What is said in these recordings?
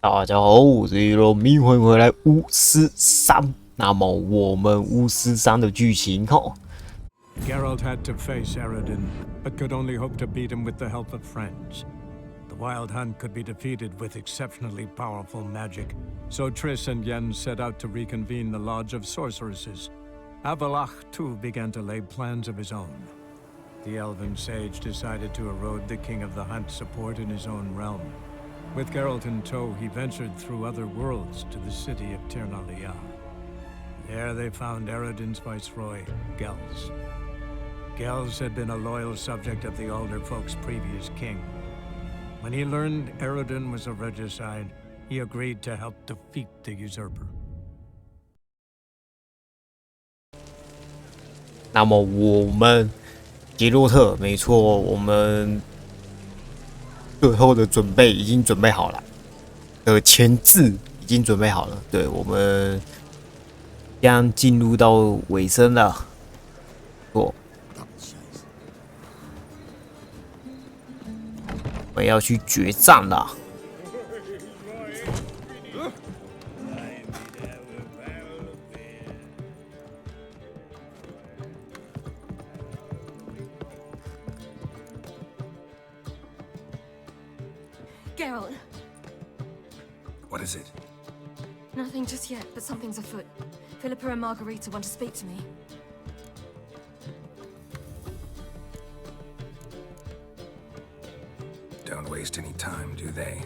大家好，我是一龙迷，欢迎回来巫师3。那么我们巫师3的剧情Geralt had to face Eredin, but could only hope to beat him with the help of friends. The Wild Hunt could be defeated with exceptionally powerful magic, so Triss and Yen set out to reconvene the Lodge of Sorceresses. Avallac'h too began to lay plans of his own. The elven sage decided to erode the King of the Hunt's support in his own realm. With Geralt in tow, he ventured through other worlds to the city of Tir Nalia. There they found Eredin's viceroy, Gels. Gels had been a loyal subject of the Alder folk's previous king. When he learned Eredin was a regicide, he agreed to help defeat the usurper. 那么我们杰洛特，没错，我们最后的准备已经准备好了，前置已经准备好了。对，我们将进入到尾声了。我们要去决战了。Geralt. What is it? Nothing just yet, but something's afoot. Philippa and Margarita want to speak to me. Don't waste any time, do they?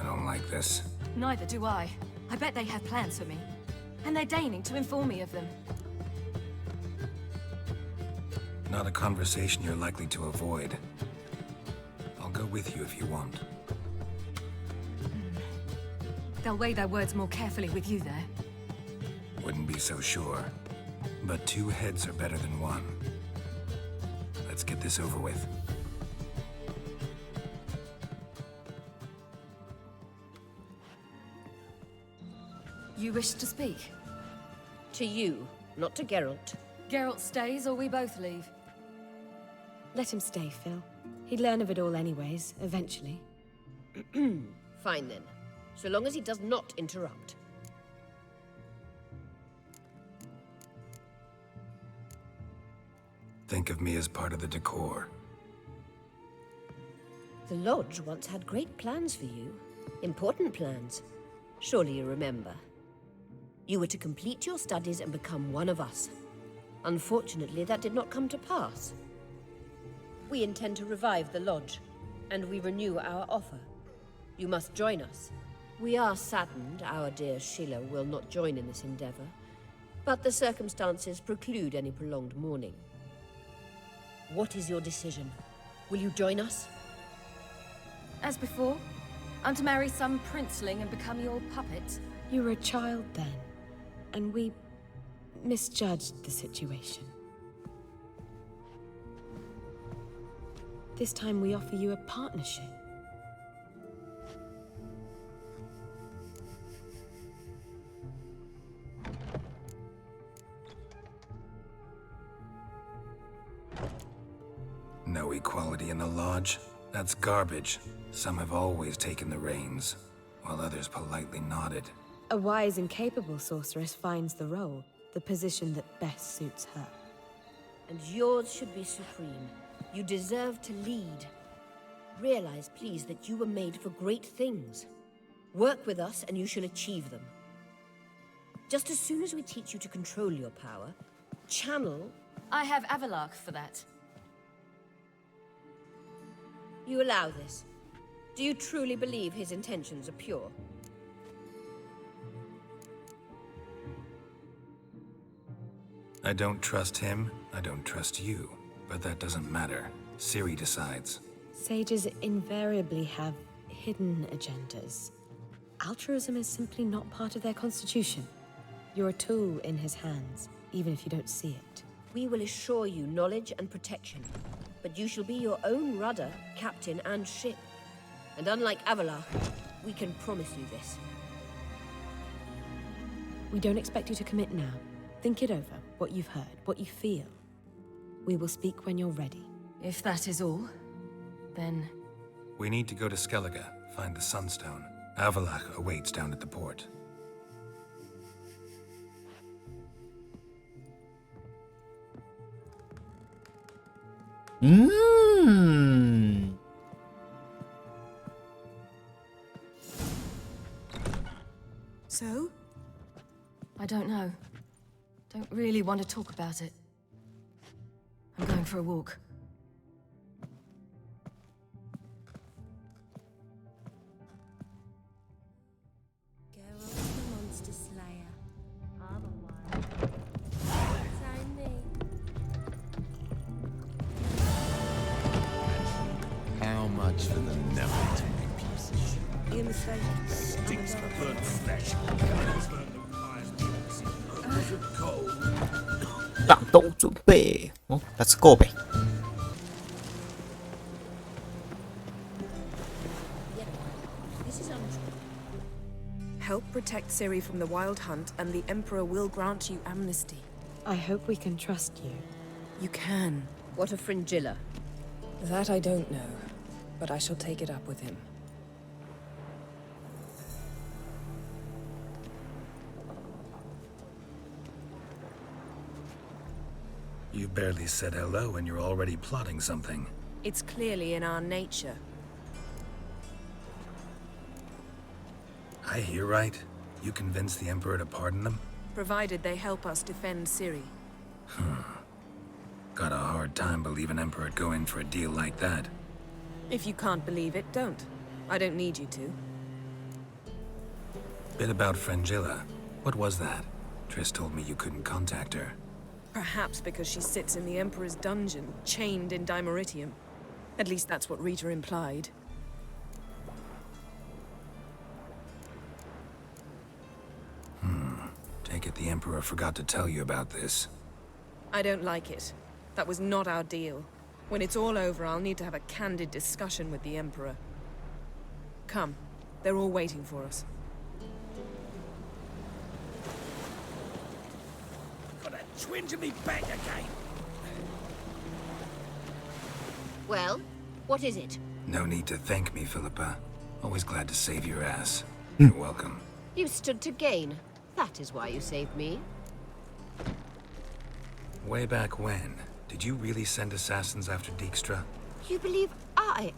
I don't like this. Neither do I. I bet they have plans for me. And they're deigning to inform me of them. Not a conversation you're likely to avoid. I'll go with you if you want. They'll weigh their words more carefully with you there. Wouldn't be so sure. But two heads are better than one. Let's get this over with. You wish to speak? To you, not to Geralt. Geralt stays or we both leave? Let him stay, Phil. He'd learn of it all anyways, eventually. Fine then. So long as he does not interrupt. Think of me as part of the decor. The Lodge once had great plans for you. Important plans. Surely you remember. You were to complete your studies and become one of us. Unfortunately, that did not come to pass. We intend to revive the Lodge, and we renew our offer. You must join us. We are saddened our dear Sheila will not join in this endeavor, but the circumstances preclude any prolonged mourning. What is your decision? Will you join us? As before? I'm to marry some princeling and become your puppet? You were a child then, and we misjudged the situation. This time we offer you a partnership. No equality in the Lodge? That's garbage. Some have always taken the reins, while others politely nodded. A wise and capable sorceress finds the role, the position that best suits her. And yours should be supreme. You deserve to lead. Realize, please, that you were made for great things. Work with us and you shall achieve them. Just as soon as we teach you to control your power, channel... I have Avallac'h for that. You allow this? Do you truly believe his intentions are pure? I don't trust him, I don't trust you. But that doesn't matter. Ciri decides. Sages invariably have hidden agendas. Altruism is simply not part of their constitution. You're a tool in his hands, even if you don't see it. We will assure you knowledge and protection. But you shall be your own rudder, captain, and ship. And unlike Avallac'h, we can promise you this. We don't expect you to commit now. Think it over, what you've heard, what you feel. We will speak when you're ready. If that is all, then... We need to go to Skellige, find the Sunstone. Avalach awaits down at the port. So? I don't know. Don't really want to talk about it. I'm going for a walk. Geralt the Monster Slayer. Otherwise, sign me. How much for the never-ending pieces? You mistake. Stinks for burnt flesh. 战斗准备哦 ，Let's go 呗。 This is untrue. Help protect Ciri from the Wild Hunt, and the Emperor will grant you amnesty. I hope we can trust you. You can. What of Fringilla? That I don't know, but I shall take it up with him. You barely said hello and you're already plotting something. It's clearly in our nature. I hear right? You convinced the Emperor to pardon them? Provided they help us defend Ciri. Got a hard time believing Emperor'd go in for a deal like that. If you can't believe it, don't. I don't need you to. Bit about Fringilla. What was that? Triss told me you couldn't contact her. Perhaps because she sits in the Emperor's dungeon, chained in Dimeritium. At least that's what Rita implied. Take it the Emperor forgot to tell you about this. I don't like it. That was not our deal. When it's all over, I'll need to have a candid discussion with the Emperor. Come. They're all waiting for us. Got a twinge of me back again. Well, what is it? No need to thank me, Philippa. Always glad to save your ass. You're welcome. You stood to gain. That is why you saved me. Way back when, did you really send assassins after Dijkstra? You believe I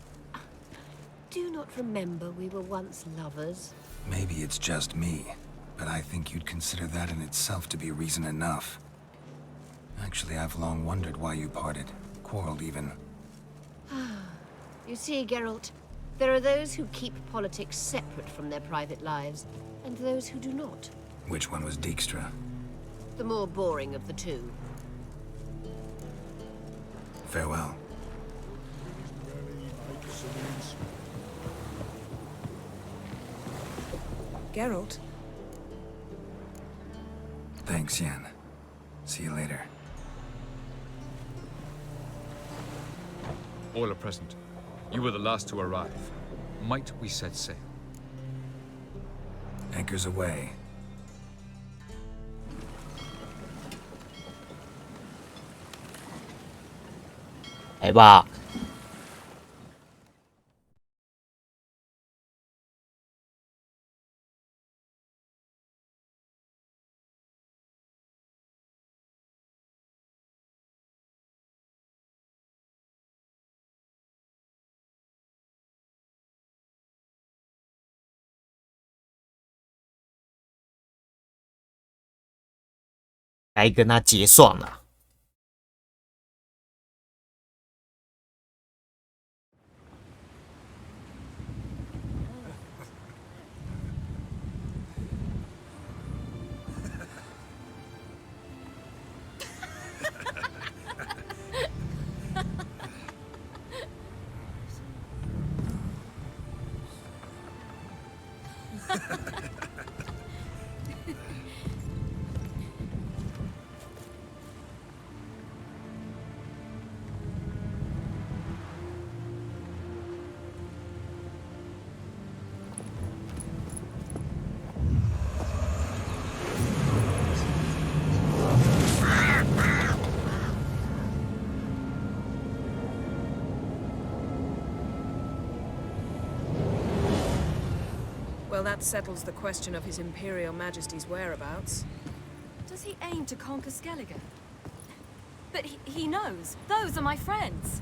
do not remember we were once lovers? Maybe it's just me, but I think you'd consider that in itself to be reason enough. Actually, I've long wondered why you parted. Quarreled even. You see, Geralt, there are those who keep politics separate from their private lives, and those who do not. Which one was Dijkstra? The more boring of the two. Farewell. Geralt? Thanks, Yen. See you later. All are present. You were the last to arrive. Might we set sail? Anchors away. 来吧。该跟他结算了。Well, that settles the question of His Imperial Majesty's whereabouts. Does he aim to conquer Skellige? But he knows. Those are my friends.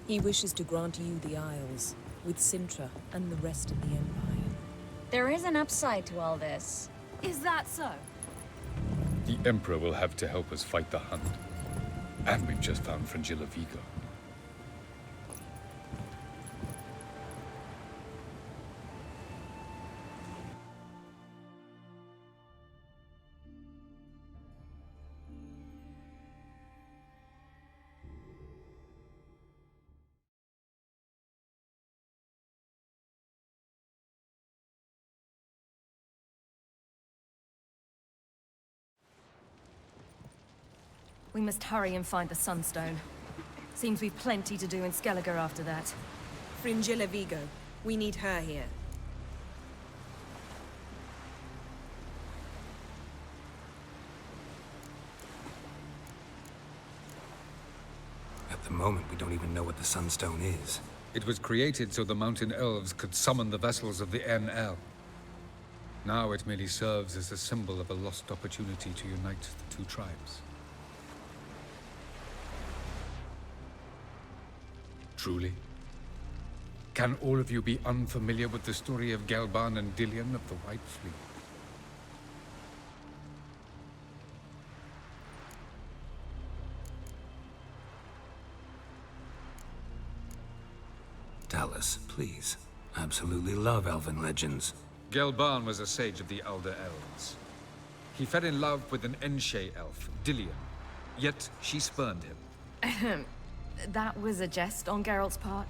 He wishes to grant you the Isles, with Sintra and the rest of the Empire. There is an upside to all this. Is that so? The Emperor will have to help us fight the Hunt. And we've just found Fringilla Vigo. We must hurry and find the Sunstone. Seems we've plenty to do in Skellige after that. Fringilla Vigo. We need her here. At the moment, we don't even know what the Sunstone is. It was created so the Mountain Elves could summon the vessels of the NL. Now it merely serves as a symbol of a lost opportunity to unite the two tribes. Truly? Can all of you be unfamiliar with the story of Galban and Dillion of the White Fleet? Tell us, please. Absolutely love elven legends. Galban was a sage of the Elder Elves. He fell in love with an Enshe elf, Dillion, yet she spurned him. That was a jest on Geralt's part.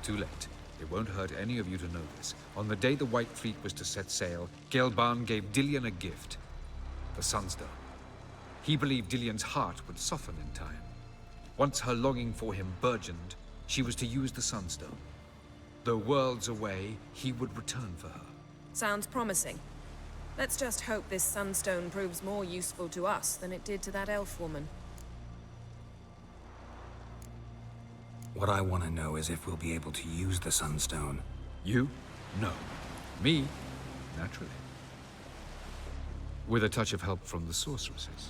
Too late. It won't hurt any of you to know this. On the day the White Fleet was to set sail, Galban gave Dillion a gift. The Sunstone. He believed Dillion's heart would soften in time. Once her longing for him burgeoned, she was to use the Sunstone. Though worlds away, he would return for her. Sounds promising. Let's just hope this Sunstone proves more useful to us than it did to that elf woman. What I want to know is if we'll be able to use the Sunstone. You? No. Me? Naturally. With a touch of help from the sorceresses.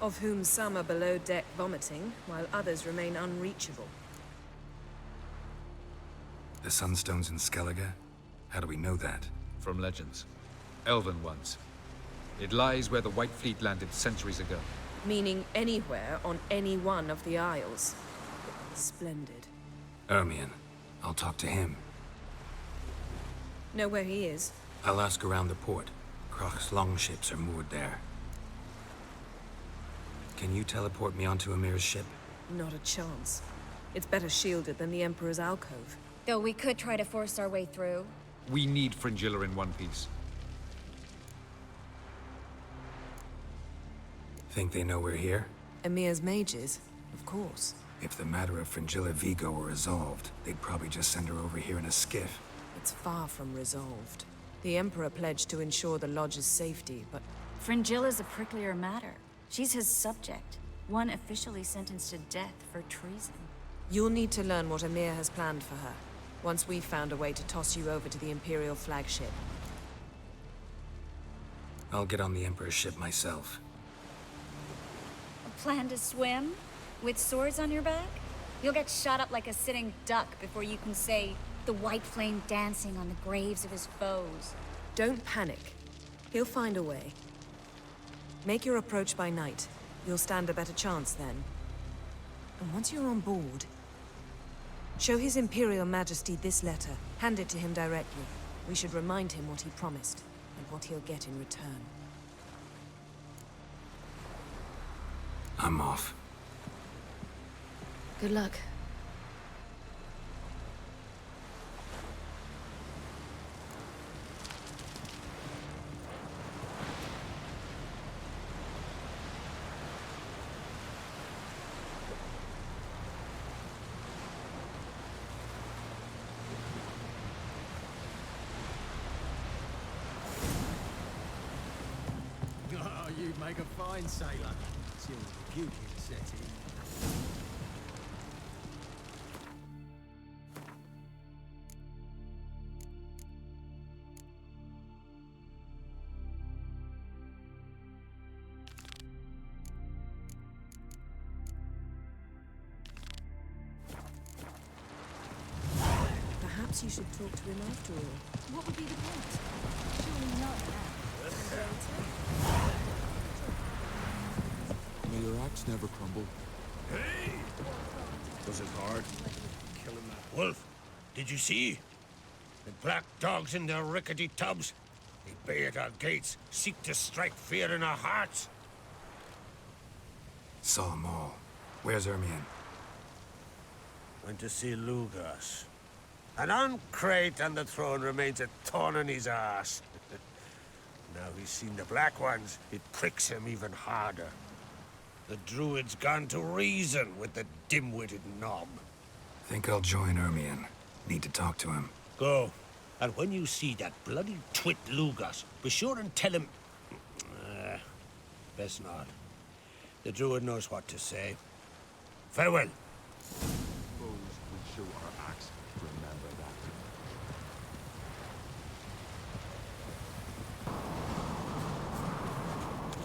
Of whom some are below deck vomiting, while others remain unreachable. The Sunstone's in Skellige? How do we know that? From legends. Elven ones. It lies where the White Fleet landed centuries ago. Meaning anywhere on any one of the Isles. Splendid. Ermion. I'll talk to him. Know where he is? I'll ask around the port. Krach's longships are moored there. Can you teleport me onto Amir's ship? Not a chance. It's better shielded than the Emperor's alcove. Though we could try to force our way through. We need Fringilla in one piece. Think they know we're here? Emir's mages? Of course. If the matter of Fringilla Vigo were resolved, they'd probably just send her over here in a skiff. It's far from resolved. The Emperor pledged to ensure the Lodge's safety, but... Fringilla's a pricklier matter. She's his subject. One officially sentenced to death for treason. You'll need to learn what Emir has planned for her, once we've found a way to toss you over to the Imperial flagship. I'll get on the Emperor's ship myself. A plan to swim? With swords on your back? You'll get shot up like a sitting duck before you can say, the white flame dancing on the graves of his foes. Don't panic. He'll find a way. Make your approach by night. You'll stand a better chance then. And once you're on board, show His Imperial Majesty this letter. Hand it to him directly. We should remind him what he promised, and what he'll get in return. I'm off. Good luck. Oh, you'd make a fine sailor. Till puking set in. Perhaps you should talk to him after all. What would be the point? Surely not now. May your axe never crumble. Hey! Was it hard? Killing that wolf. Did you see? The black dogs in their rickety tubs. They bay at our gates, seek to strike fear in our hearts. Saw them all. Where's Ermion? Went to see Lugas. An uncrate on the throne remains a thorn in his ass. Now he's seen the Black Ones, it pricks him even harder. The druid's gone to reason with the dim-witted knob. Think I'll join Ermion. Need to talk to him. Go. And when you see that bloody twit Lugas, be sure and tell him... best not. The druid knows what to say. Farewell. Suppose we show our axe to remember that.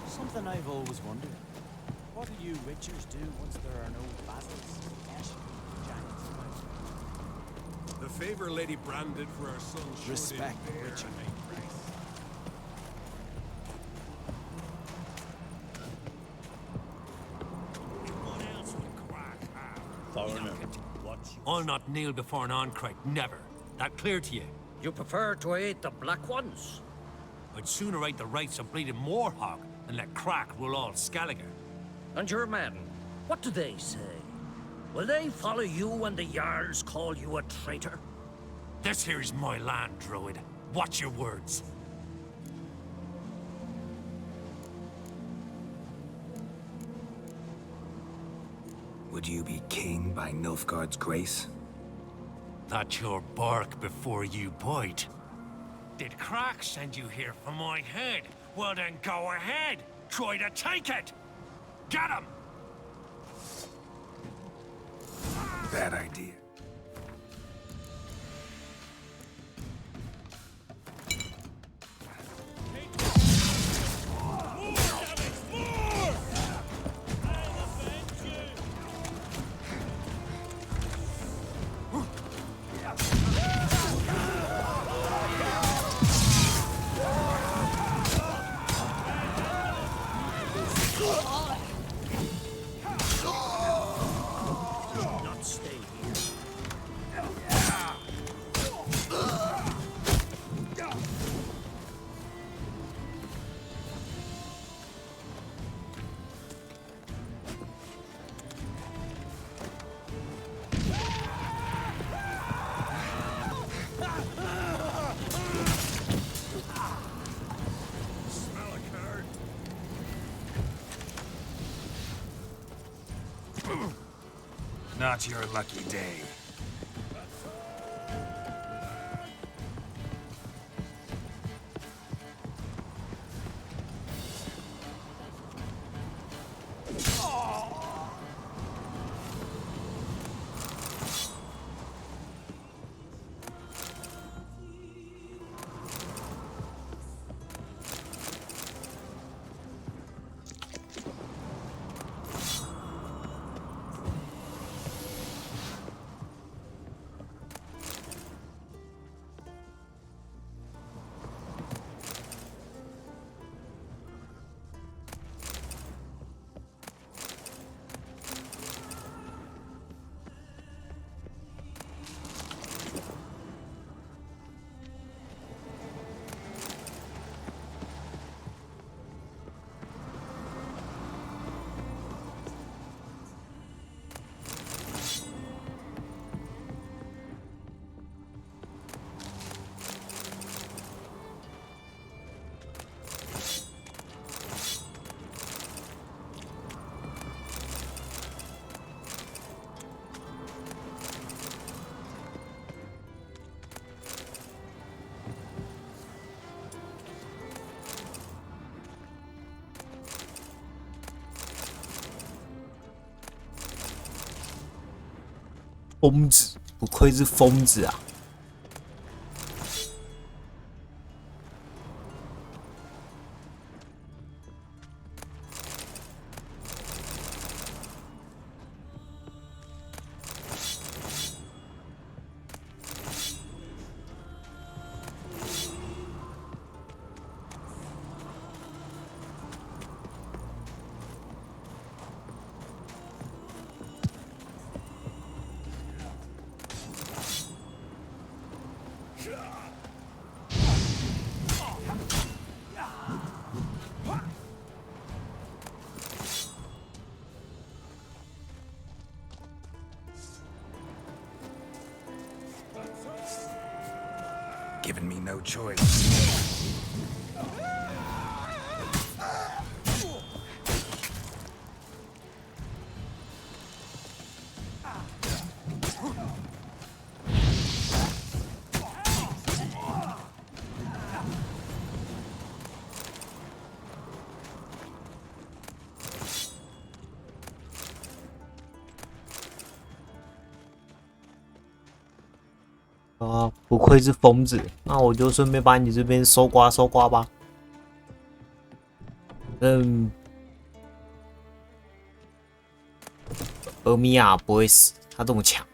Something I've always wondered. What do you witchers do once there are no basils, ash, giants about? The favor Lady Brand did for our son showed Respect in bear witching. and high price. Foreigner, I'll not kneel before an Oncrite, never. That clear to you? You prefer to aid the Black Ones? I'd sooner right the rights of bleeding Moorhog than let Crack rule all Skelliger. And your men, what do they say? Will they follow you when the Jarls call you a traitor? This here is my land, Druid. Watch your words. Would you be king by Nilfgaard's grace? That's your bark before you bite. Did Crack send you here for my head? Well then go ahead. Try to take it. Get him! Bad idea. Not your lucky day.疯子，不愧是疯子啊！ given me no choice.啊，不愧是疯子，那我就顺便把你这边搜刮搜刮吧。俄米亚不会死，他这么强。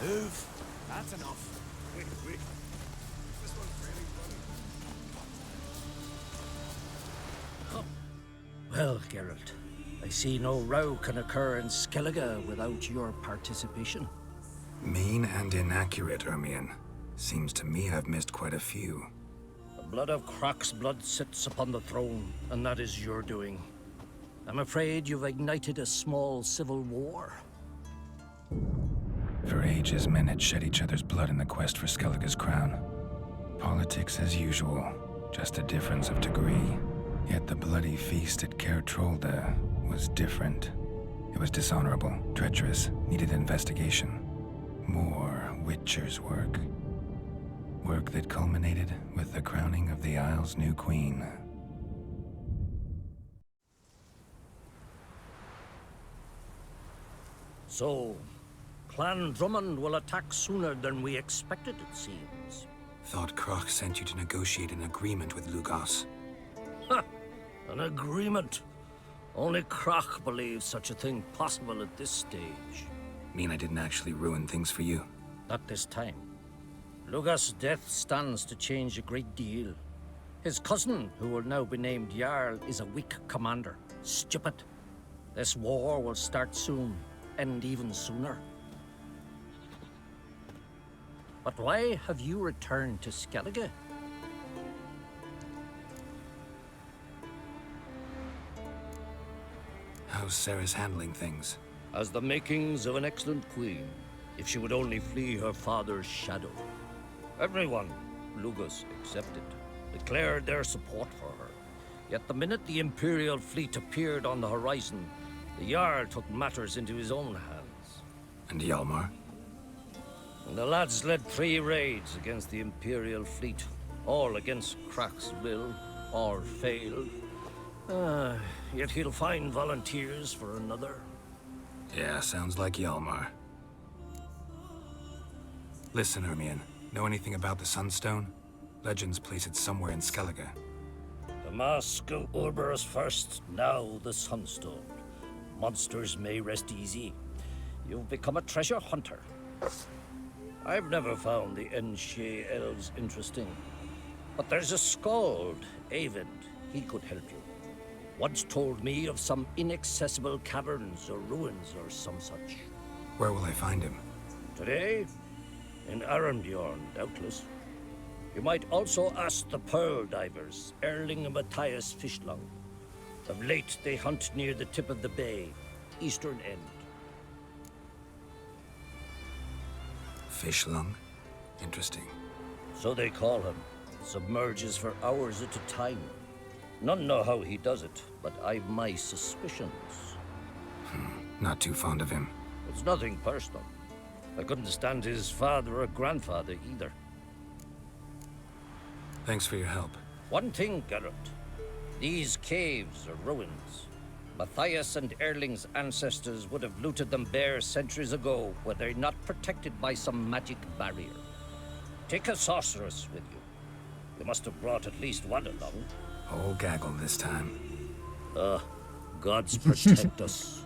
Move. That's enough. Wait. This one's really running. Well, Geralt, I see no row can occur in Skellige without your participation. Mean and inaccurate, Ermion. Seems to me I've missed quite a few. The blood of Croc's blood sits upon the throne, and that is your doing. I'm afraid you've ignited a small civil war. For ages, men had shed each other's blood in the quest for Skellige's crown. Politics as usual, just a difference of degree. Yet the bloody feast at Caer Trolde was different. It was dishonorable, treacherous, needed investigation. More Witcher's work. Work that culminated with the crowning of the Isle's new queen. So, Clan Drummond will attack sooner than we expected, it seems. Thought Croc sent you to negotiate an agreement with Lugos. Ha! An agreement? Only Croc believes such a thing possible at this stage. Mean I didn't actually ruin things for you? Not this time. Lugos' death stands to change a great deal. His cousin, who will now be named Jarl, is a weak commander. Stupid. This war will start soon, end even sooner. But why have you returned to Skellige? How's Sarah's handling things? Has the makings of an excellent queen, if she would only flee her father's shadow. Everyone, Lugos excepted, declared their support for her. Yet the minute the Imperial fleet appeared on the horizon, the Jarl took matters into his own hands. And Hjalmar? The lads led 3 raids against the Imperial fleet, all against Croc's will, or failed. Yet he'll find volunteers for another. Yeah, sounds like Hjalmar. Listen, Ermion, know anything about the Sunstone? Legends place it somewhere in Skellige. The Mask of Urberus first, now the Sunstone. Monsters may rest easy. You've become a treasure hunter. I've never found the Enshe elves interesting. But there's a skald, Avid. He could help you. once told me of some inaccessible caverns or ruins or some such. Where will I find him? Today? In Arenbjorn, doubtless. You might also ask the Pearl Divers, Erling and Matthias Fishlung. Of late, they hunt near the tip of the bay, eastern end. Fishlung? Interesting. So they call him. Submerges for hours at a time. None know how he does it, but I've my suspicions. Not too fond of him. It's nothing personal. I couldn't stand his father or grandfather either. Thanks for your help. One thing, Geralt. These caves are ruins. Matthias and Erling's ancestors would have looted them bare centuries ago were they not protected by some magic barrier. Take a sorceress with you. You must have brought at least one along. Oh, gaggle this time. Gods protect us.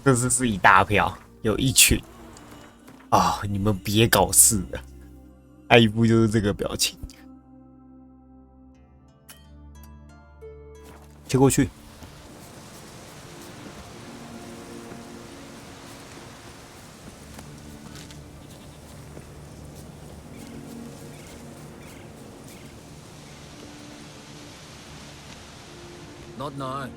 这次是一大票，有一群你们别搞事了。下一步就是这个表情，切过去。Not now.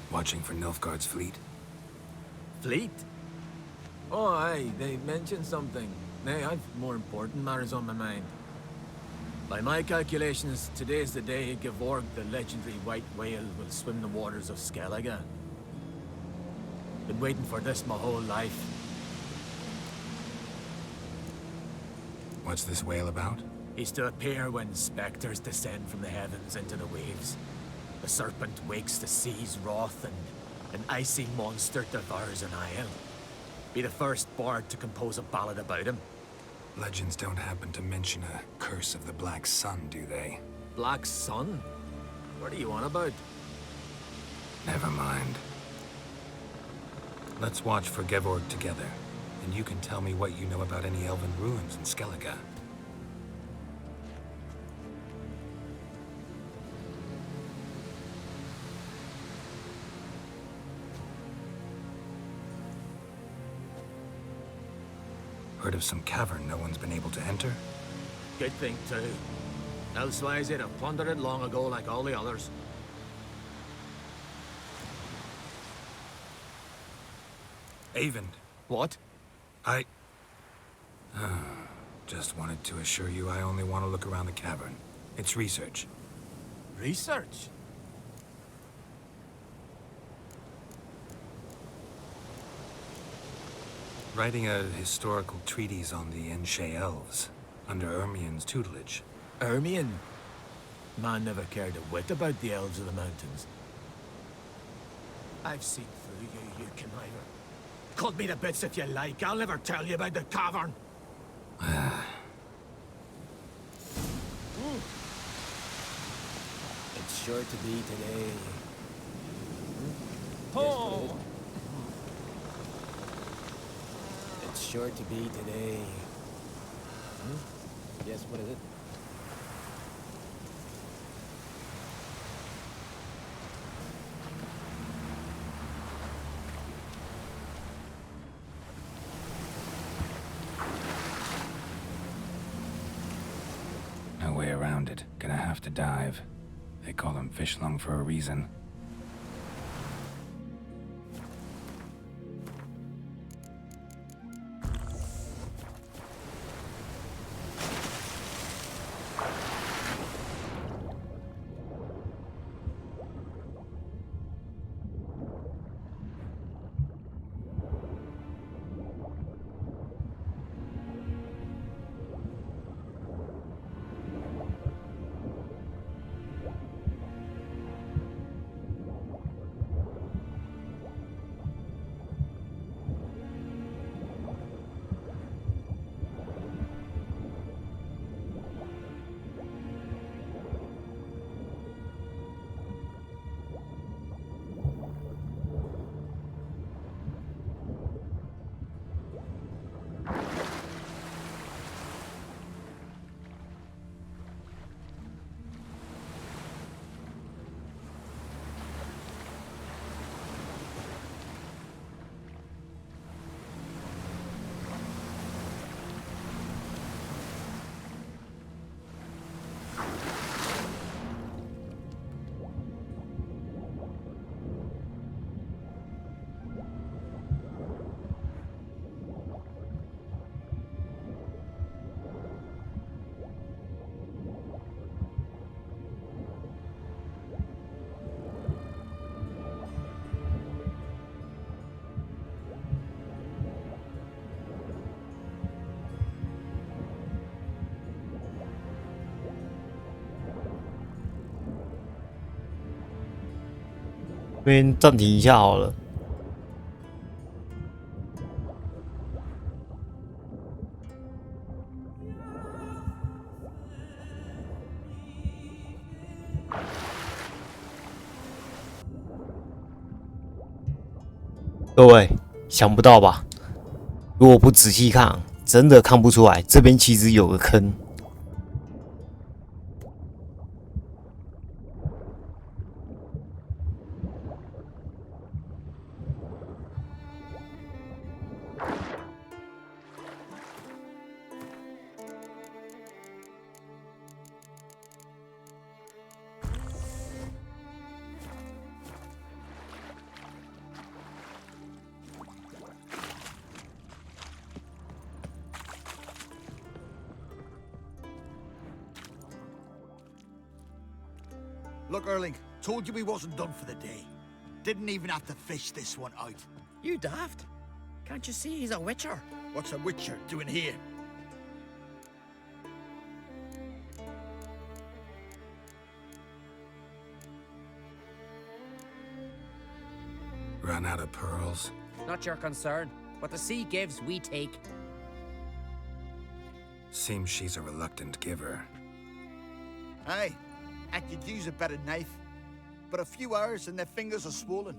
Watching for Nilfgaard's fleet? Fleet? Oh, aye, they mentioned something. Nay, I've more important matters on my mind. By my calculations, today's the day Gevorg, the legendary white whale, will swim the waters of Skellige. Been waiting for this my whole life. What's this whale about? He's to appear when specters descend from the heavens into the waves. The serpent wakes the sea's wrath, and an icy monster devours an isle. Be the first bard to compose a ballad about him. Legends don't happen to mention a curse of the Black Sun, do they? Black Sun? What are you on about? Never mind. Let's watch for Gevorg together, and you can tell me what you know about any elven ruins in Skellige. Heard of some cavern no one's been able to enter? Good thing, too. Elsewise, they'd have plundered it long ago like all the others. Avon. What? Just wanted to assure you I only want to look around the cavern. It's research. Research? Writing a historical treatise on the Enshe elves, under Ermien's tutelage. Ermien? Man never cared a whit about the elves of the mountains. I've seen through you, you conniver. Cut me to bits if you like, I'll never tell you about the cavern. It's sure to be today. Oh! It's sure to be today. Yes, what is it? No way around it. Gonna have to dive. They call him Fishlung for a reason. 这边暂停一下好了。各位想不到吧？如果不仔细看，真的看不出来，这边其实有个坑。Look, Erling, told you we wasn't done for the day. Didn't even have to fish this one out. You daft? Can't you see he's a witcher? What's a witcher doing here? Run out of pearls? Not your concern. What the sea gives, we take. Seems she's a reluctant giver. Aye, I could use a better knife. But a few hours and their fingers are swollen.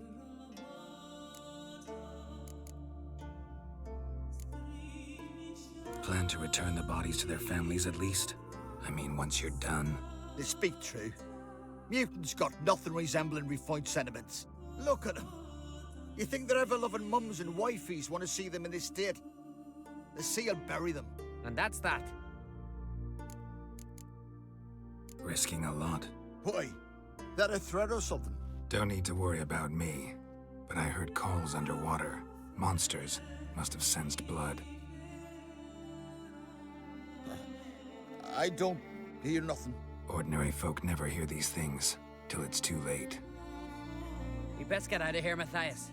Plan to return the bodies to their families at least? I mean, once you're done. They speak true. Mutants got nothing resembling refined sentiments. Look at them. You think their ever-loving mums and wifeys want to see them in this state? The sea will bury them. And that's that. Risking a lot. Why? That a threat or something? Don't need to worry about me. But I heard calls underwater. Monsters must have sensed blood. I don't hear nothing. Ordinary folk never hear these things till it's too late. You best get out of here, Matthias.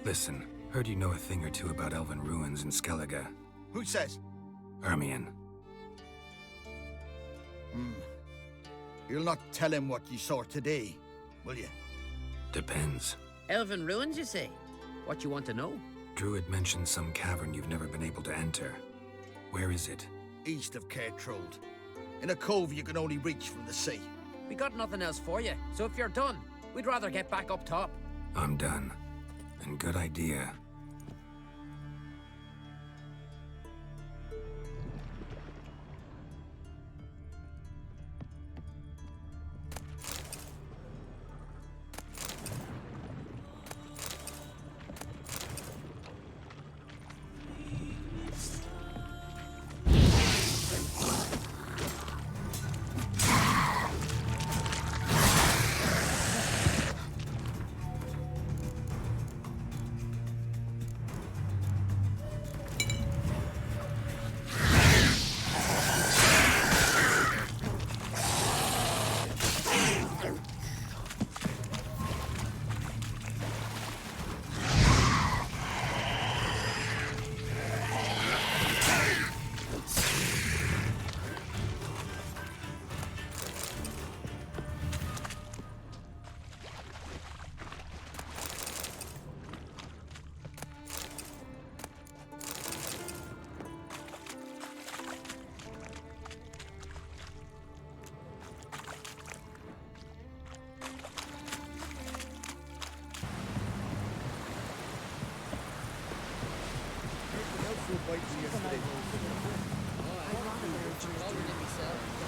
Listen, heard you know a thing or two about elven ruins in Skellige. Who says? Ermion. You'll not tell him what you saw today, will you? Depends. Elven ruins, you say? What you want to know? Druid mentioned some cavern you've never been able to enter. Where is it? East of Cairtrold. In a cove you can only reach from the sea. We got nothing else for you, so if you're done, we'd rather get back up top. I'm done. And good idea.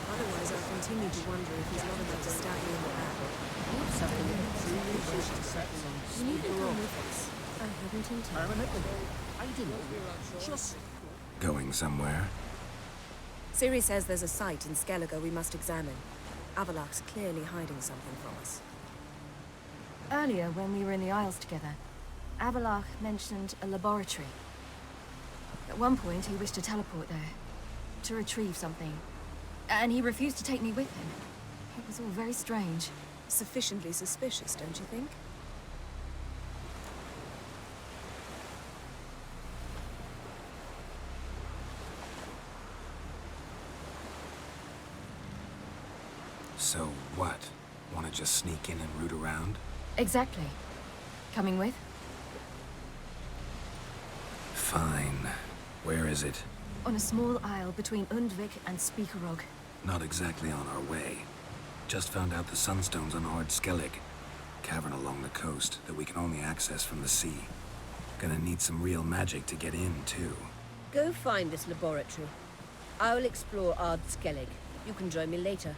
Otherwise, I'll continue to wonder if he's not about to stab me in the back. You need to come with us. I haven't intended. Going somewhere? Ciri says there's a site in Skellige we must examine. Avalok's clearly hiding something from us. Earlier, when we were in the Isles together, Avalok mentioned a laboratory. At one point, he wished to teleport there, to retrieve something. And he refused to take me with him. It was all very strange. Sufficiently suspicious, don't you think? So what? Want to just sneak in and root around? Exactly. Coming with? Fine. Where is it? On a small isle between Undvik and Speakerog. Not exactly on our way. Just found out the sunstone's on Ard Skellig. Cavern along the coast that we can only access from the sea. Gonna need some real magic to get in, too. Go find this laboratory. I will explore Ard Skellig. You can join me later.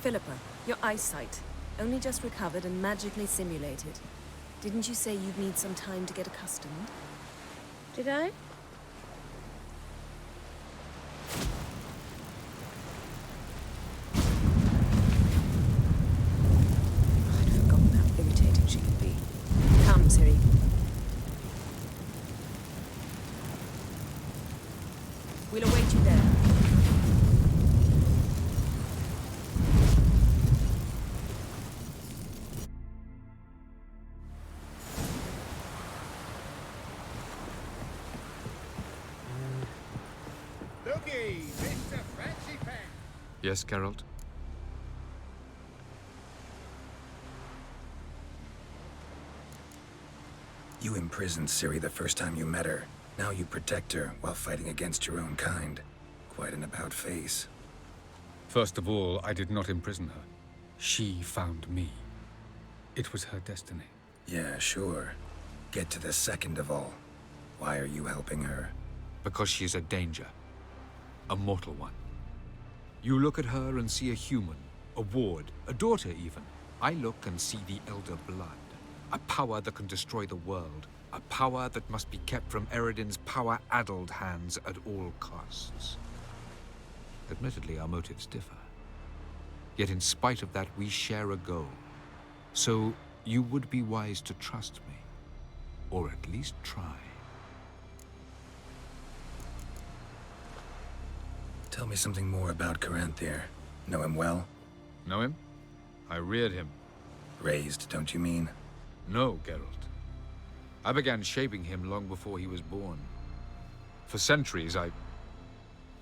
Philippa, your eyesight. Only just recovered and magically simulated. Didn't you say you'd need some time to get accustomed? Did I? I'd forgotten how irritating she could be. Come, Ciri. We'll await you there. Looky, Mr. Fancy Pants. Yes, Geralt? You imprisoned Ciri the first time you met her. Now you protect her while fighting against your own kind. Quite an about-face. First of all, I did not imprison her. She found me. It was her destiny. Yeah, sure. Get to the second of all. Why are you helping her? Because she is a danger. A mortal one. You look at her and see a human, a ward, a daughter even. I look and see the Elder Blood. A power that can destroy the world. A power that must be kept from Eredin's power-addled hands at all costs. Admittedly, our motives differ. Yet in spite of that, we share a goal. So, you would be wise to trust me. Or at least try. Tell me something more about Caranthir. Know him well? Know him? I reared him. Raised, don't you mean? No, Geralt. I began shaping him long before he was born. For centuries, I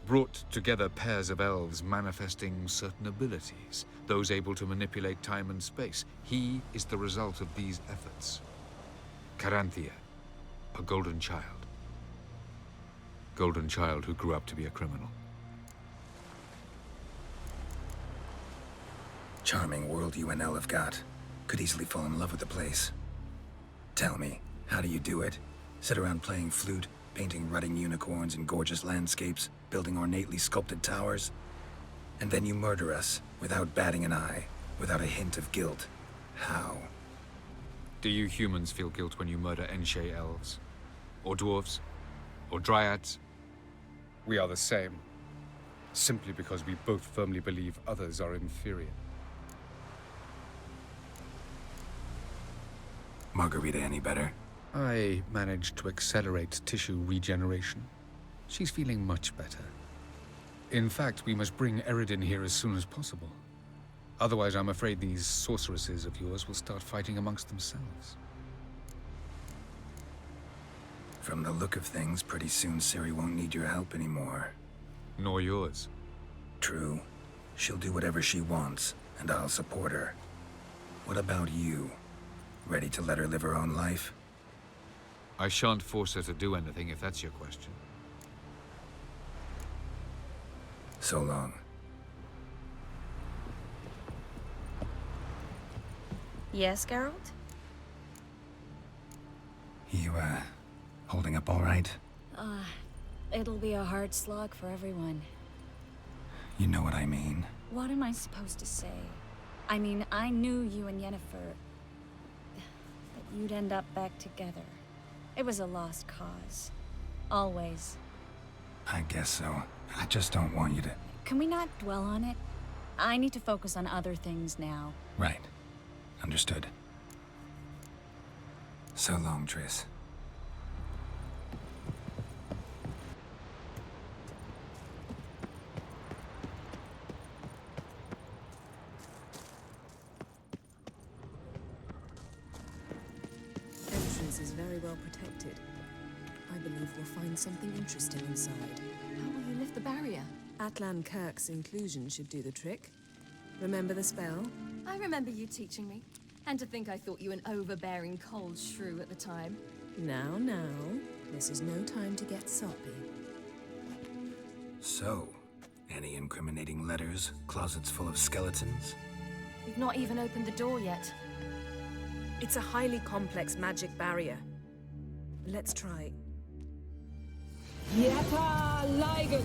brought together pairs of elves manifesting certain abilities, those able to manipulate time and space. He is the result of these efforts. Caranthir, a golden child. Golden child who grew up to be a criminal. Charming world you and Elle have got. Could easily fall in love with the place. Tell me, how do you do it? Sit around playing flute, painting rutting unicorns in gorgeous landscapes, building ornately sculpted towers? And then you murder us, without batting an eye, without a hint of guilt. How? Do you humans feel guilt when you murder Enshe elves? Or dwarves? Or dryads? We are the same. Simply because we both firmly believe others are inferior. Margarita any better? I managed to accelerate tissue regeneration. She's feeling much better. In fact, we must bring Eredin here as soon as possible. Otherwise, I'm afraid these sorceresses of yours will start fighting amongst themselves. From the look of things, pretty soon Ciri won't need your help anymore. Nor yours. True. She'll do whatever she wants, and I'll support her. What about you? Ready to let her live her own life? I shan't force her to do anything if that's your question. So long. Yes, Geralt? You, holding up all right? It'll be a hard slog for everyone. You know what I mean. What am I supposed to say? I mean, I knew you and Yennefer... that you'd end up back together. It was a lost cause. Always. I guess so. I just don't want you to... Can we not dwell on it? I need to focus on other things now. Right. Understood. So long, Triss. Entrance is very well protected. I believe we'll find something interesting inside. How will you lift the barrier? Atlan Kirk's inclusion should do the trick. Remember the spell? I remember you teaching me. And to think I thought you an overbearing cold shrew at the time. Now, this is no time to get soppy. So, any incriminating letters, closets full of skeletons? We've not even opened the door yet. It's a highly complex magic barrier. Let's try. Yata Ligon!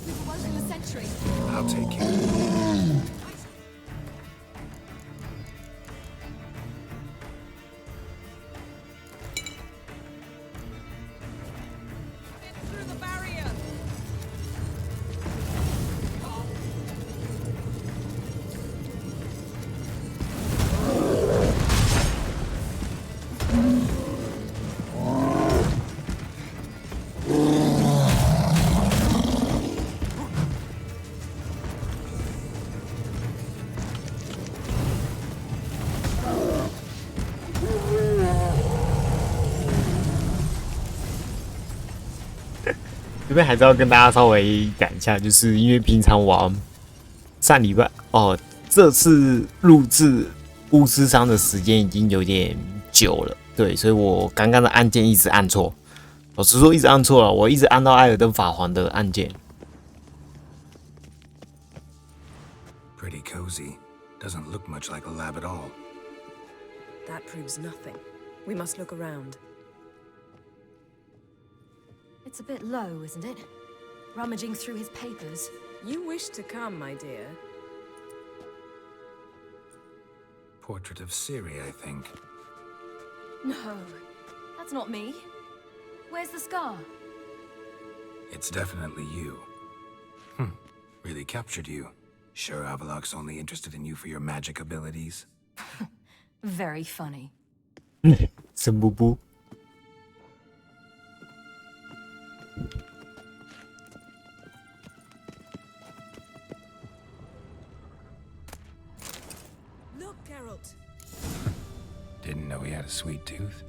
We've awoken the sentry. I'll take care of it. Through the barrier!这边还是要跟大家稍微讲一下，就是因为平常我上礼拜这次录制巫师3的时间已经有点久了，对，所以我刚刚的按键一直按错，老实说一直按错了，我一直按到艾尔登法环的按键。Pretty cozy. Doesn't look much like a lab at all. That proves nothing. We must look around. It's a bit low, isn't it? Rummaging through his papers. You wish to come, my dear. Portrait of Ciri, I think. No, that's not me. Where's the scar? It's definitely you. Really captured you. Sure Avaloq's only interested in you for your magic abilities? Very funny. 神不不。Look, Geralt. Didn't know he had a sweet tooth.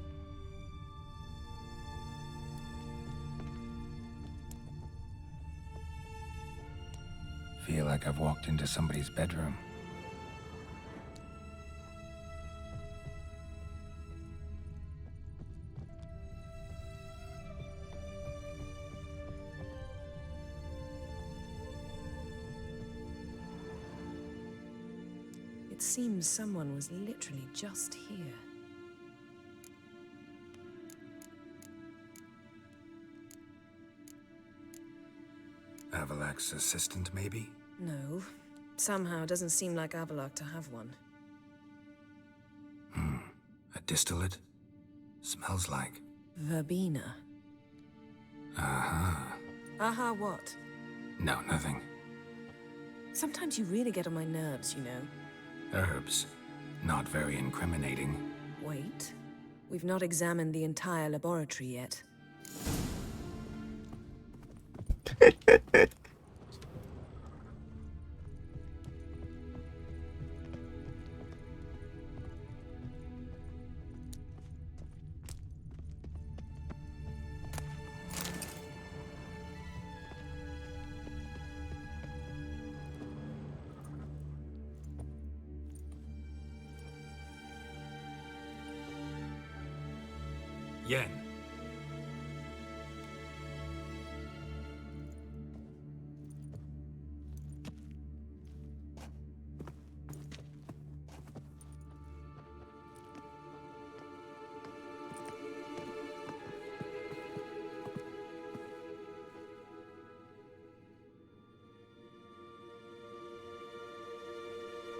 Feel like I've walked into somebody's bedroom. It seems someone was literally just here. Avaloq's assistant, maybe? No. Somehow doesn't seem like Avaloq to have one. A distillate? Smells like. Verbena. Aha. Aha what? No, nothing. Sometimes you really get on my nerves, you know. Herbs. Not very incriminating. Wait. We've not examined the entire laboratory yet. Yen.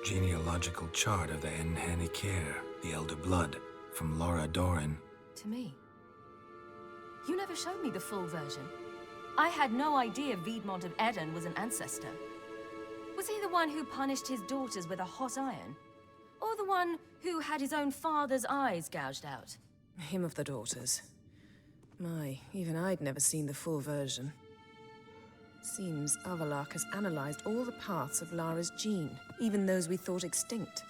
Genealogical chart of the Enhanikir, the Elder Blood, from Laura Doran. To me. You never showed me the full version. I had no idea Viedmont of Eden was an ancestor. Was he the one who punished his daughters with a hot iron? Or the one who had his own father's eyes gouged out? Him of the daughters. My, even I'd never seen the full version. Seems Avaloq has analyzed all the parts of Lara's gene, even those we thought extinct.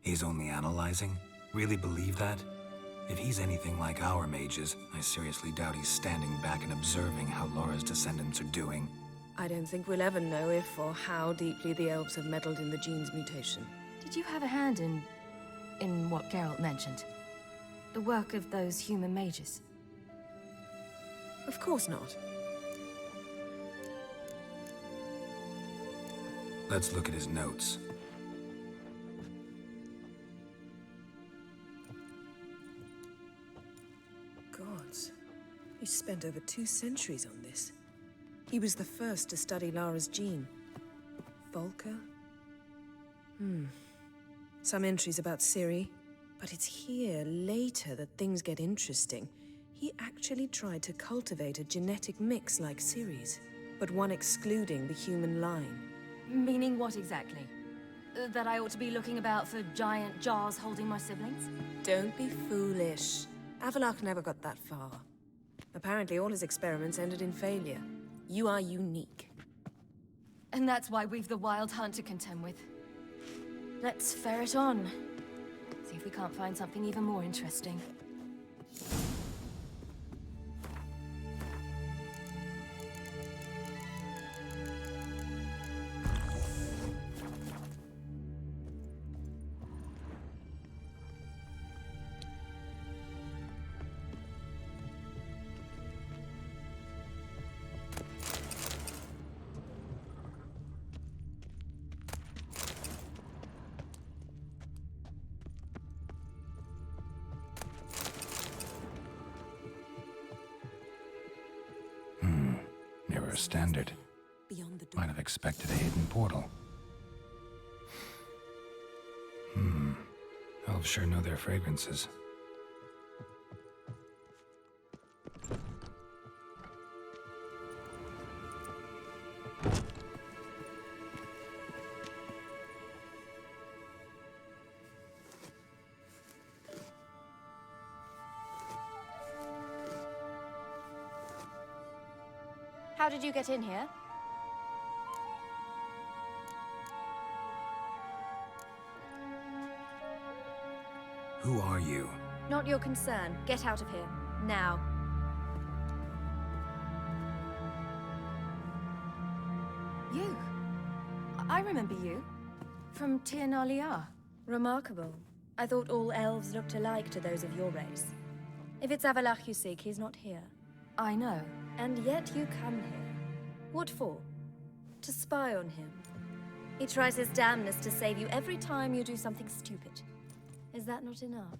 He's only analyzing? Really believe that? If he's anything like our mages, I seriously doubt he's standing back and observing how Laura's descendants are doing. I don't think we'll ever know if or how deeply the elves have meddled in the gene's mutation. Did you have a hand in what Geralt mentioned? The work of those human mages? Of course not. Let's look at his notes. Gods. He spent over 2 centuries on this. He was the first to study Lara's gene. Volker? Some entries about Ciri. But it's here, later, that things get interesting. He actually tried to cultivate a genetic mix like Ciri's, but one excluding the human line. Meaning what exactly? That I ought to be looking about for giant jars holding my siblings? Don't be foolish. Avallac'h never got that far. Apparently all his experiments ended in failure. You are unique. And that's why we've the Wild Hunt to contend with. Let's ferret on. See if we can't find something even more interesting. Mirror standard. Might have expected a hidden portal. Elves sure know their fragrances. How did you get in here? Who are you? Not your concern. Get out of here. Now. You? I remember you. From Tir na Liar. Remarkable. I thought all elves looked alike to those of your race. If it's Avallac'h you seek, he's not here. I know. And yet you come here. What for? To spy on him. He tries his damnedest to save you every time you do something stupid. Is that not enough?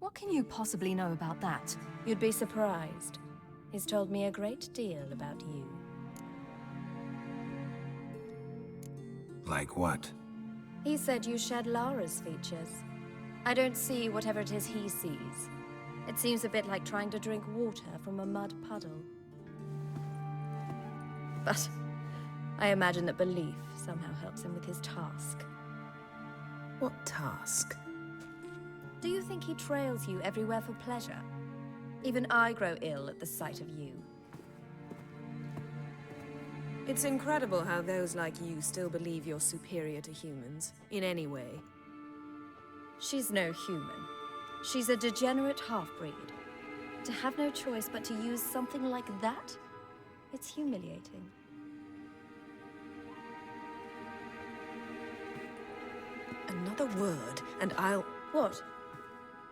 What can you possibly know about that? You'd be surprised. He's told me a great deal about you. Like what? He said you shed Lara's features. I don't see whatever it is he sees. It seems a bit like trying to drink water from a mud puddle. But I imagine that belief somehow helps him with his task. What task? Do you think he trails you everywhere for pleasure? Even I grow ill at the sight of you. It's incredible how those like you still believe you're superior to humans, in any way. She's no human. She's a degenerate half-breed. To have no choice but to use something like that? It's humiliating. Another word, and I'll... What?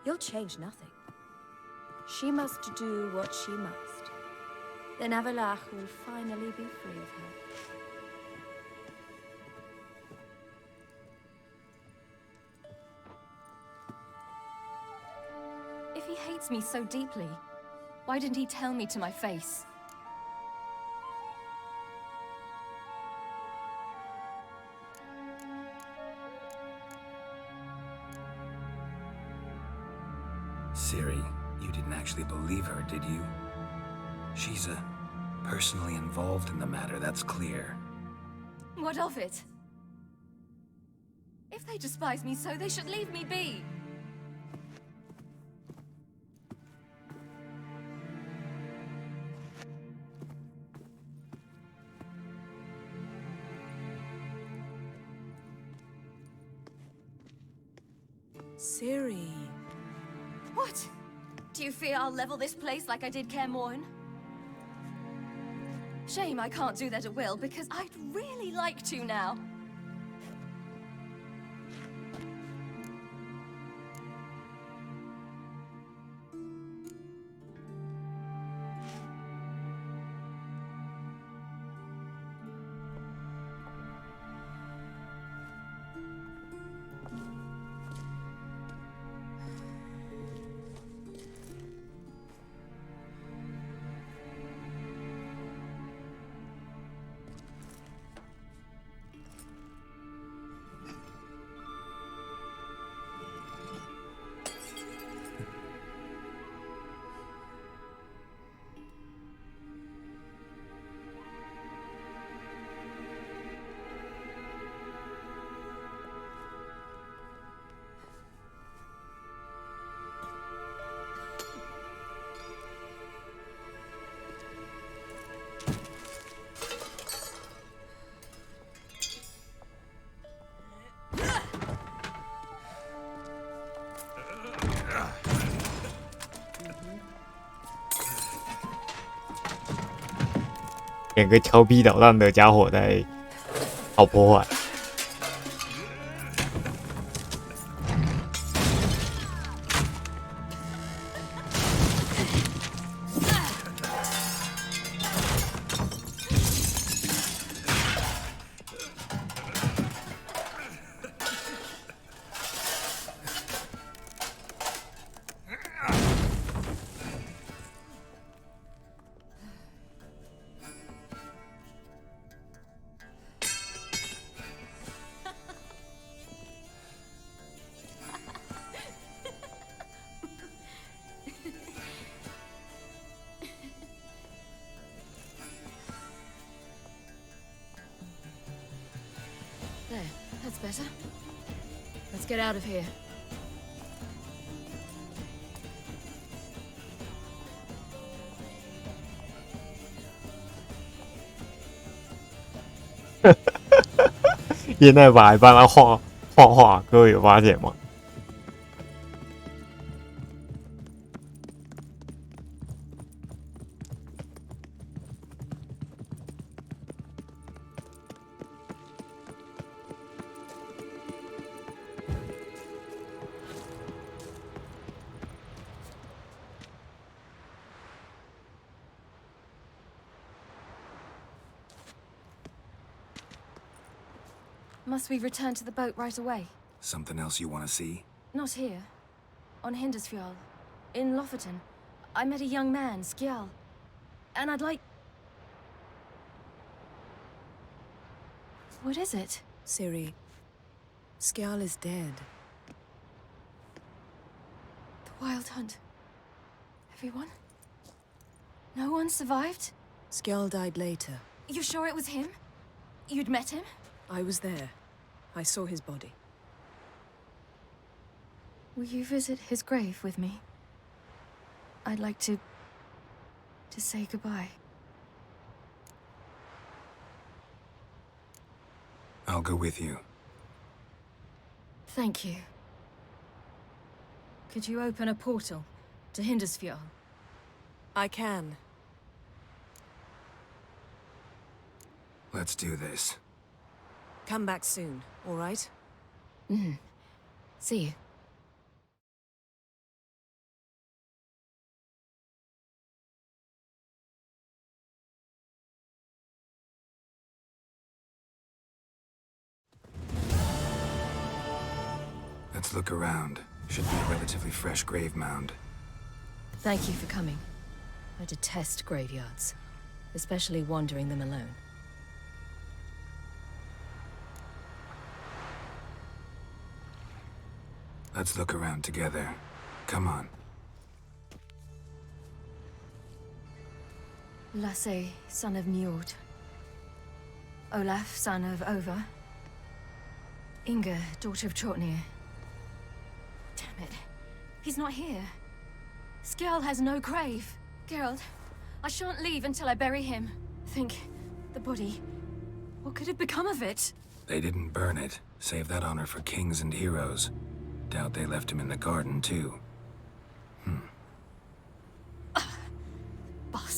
You'll change nothing. She must do what she must. Then Avallac'h will finally be free of her. If he hates me so deeply, why didn't he tell me to my face? Ciri, you didn't actually believe her, did you? She's personally involved in the matter, that's clear. What of it? If they despise me so, they should leave me be. Ciri. What? Do you fear I'll level this place like I did Kaer Morhen? Shame I can't do that at will, because I'd really like to now.两个调皮捣蛋的家伙在搞破坏。There, that's better. Let's get out of here. 现在还帮他画画，各位有发现吗？Must we return to the boat right away? Something else you want to see? Not here. On Hindersfjall. In Lofoten. I met a young man, Skjal. And I'd like... What is it? Ciri, Skjal is dead. The Wild Hunt. Everyone? No one survived? Skjal died later. You sure it was him? You'd met him? I was there. I saw his body. Will you visit his grave with me? I'd like to say goodbye. I'll go with you. Thank you. Could you open a portal to Hindersfjall? I can. Let's do this. Come back soon, all right? See you. Let's look around. Should be a relatively fresh grave mound. Thank you for coming. I detest graveyards, especially wandering them alone. Let's look around together. Come on. Lasse, son of Njord. Olaf, son of Over. Inga, daughter of Trotnir. Damn it. He's not here. Skjal has no grave. Geralt, I shan't leave until I bury him. Think, the body. What could have become of it? They didn't burn it. Save that honor for kings and heroes. Doubt they left him in the garden, too.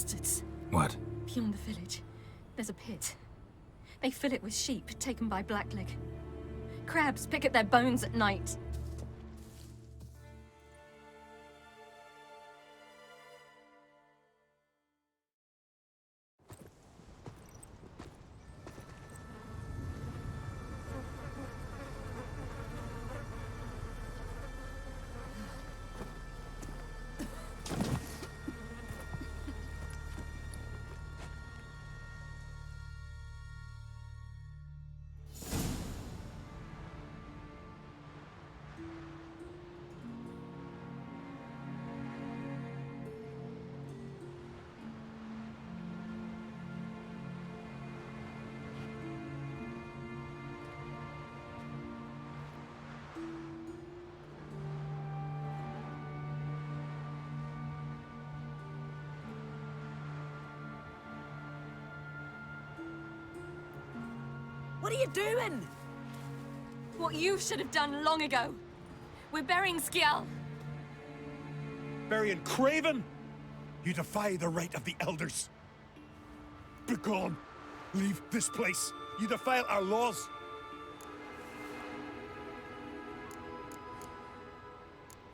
bastards. What? Beyond the village, there's a pit. They fill it with sheep taken by Blackleg. Crabs pick at their bones at night. What are you doing? What you should have done long ago. We're burying Skjal. Burying Craven? You defy the right of the elders. Begone. Leave this place. You defile our laws.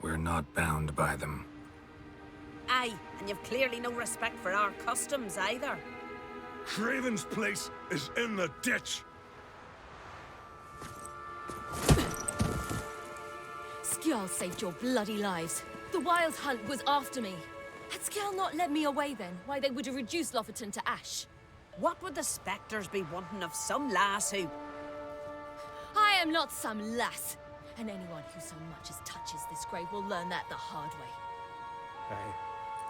We're not bound by them. Aye, and you've clearly no respect for our customs either. Craven's place is in the ditch. Skjal saved your bloody lives. The Wild Hunt was after me. Had Skjal not led me away then, why they would have reduced Lofoten to ash. What would the spectres be wanting of some lass who... I am not some lass. And anyone who so much as touches this grave will learn that the hard way. Aye.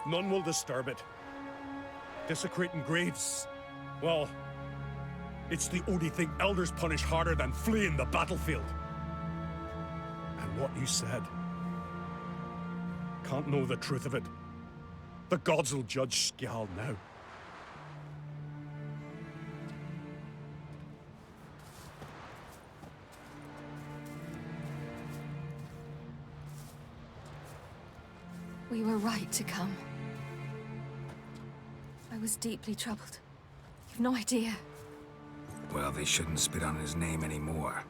None will disturb it. Desecrating graves. Well, it's the only thing elders punish harder than fleeing the battlefield. And what you said. Can't know the truth of it. The gods will judge Skjal now. We were right to come. I was deeply troubled. You've no idea. Well, they shouldn't spit on his name anymore.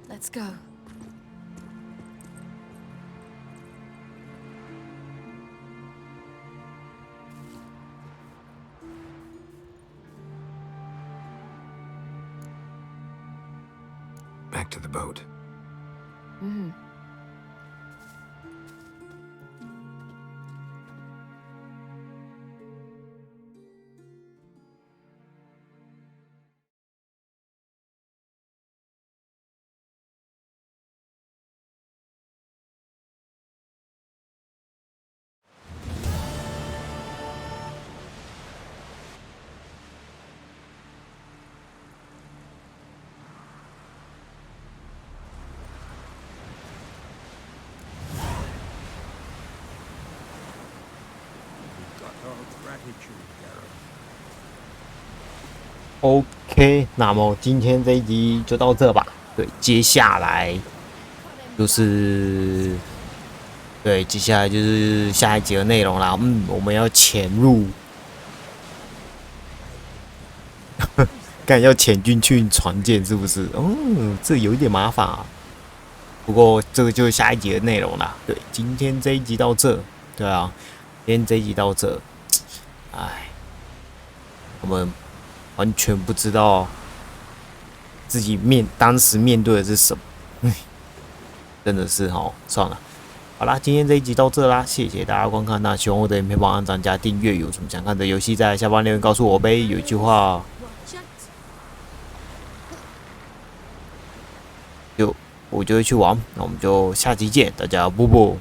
Let's go. Back to the boat. Mm-hmm. OK， 那么今天这一集就到这吧。对，接下来就是下一集的内容啦。我们要潜入，要潜进去船舰是不是？这有一点麻烦啊。不过这个就是下一集的内容啦。对，今天这一集到这。对啊，今天这一集到这。哎，我们完全不知道自己当时面对的是什么，真的是算了。好啦，今天这一集到这啦，谢谢大家观看。那喜欢我的影片，帮按赞加订阅。有什么想看的游戏，在下方留言告诉我呗。有一句话，我就会去玩。那我们就下期见，大家啵啵。